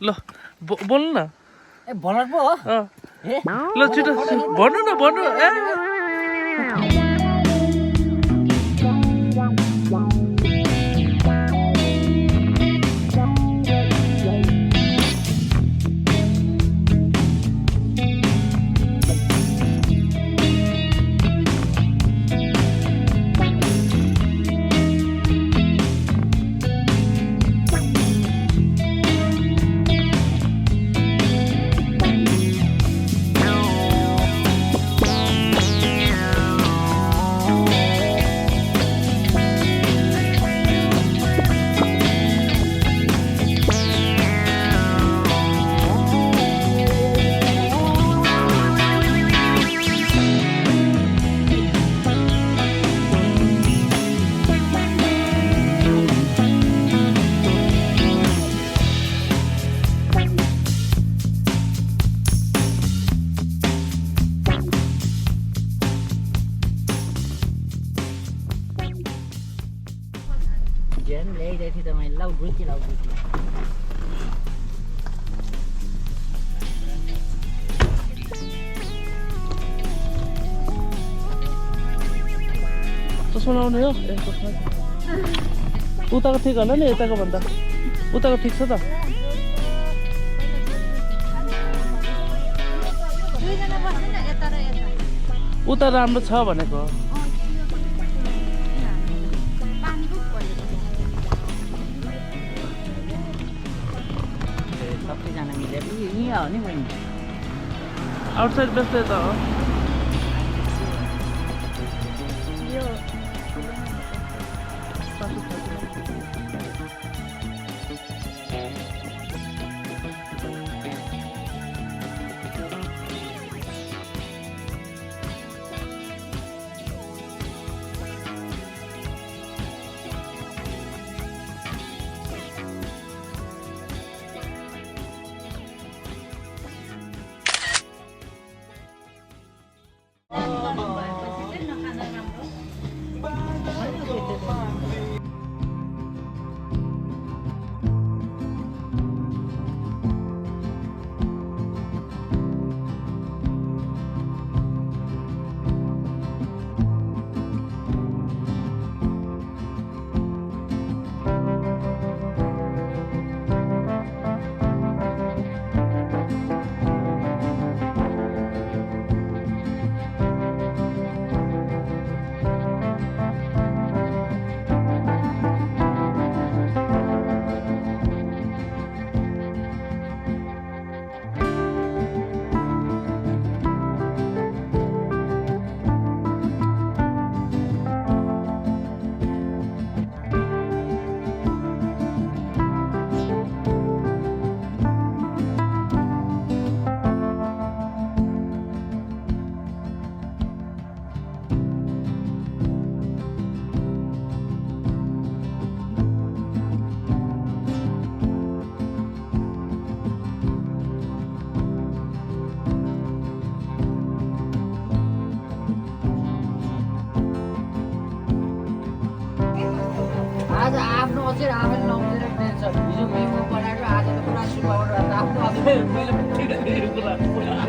ल बोल्नु न ए भलर पो हो ए ल छिटो भन्नु न भन्नु ए जेन ल्याइदै थिए त मैले लाउ रुचि चस्मा लाउने हो ए चस्मा उताको ठिक होला नि यताको भन्दा उताको ठिक छ त उता राम्रो छ भनेको सबैजना मिलेर यहाँ हो नि बहिनी आउटसाइड बेस्ट त हो आज आफ्नो अझै आफैले नौलेर टेन्सन हिजो मेकअप बनाएको आज त पुरा सुपाउनु आफ्नो अझै मैले ठिक कुरा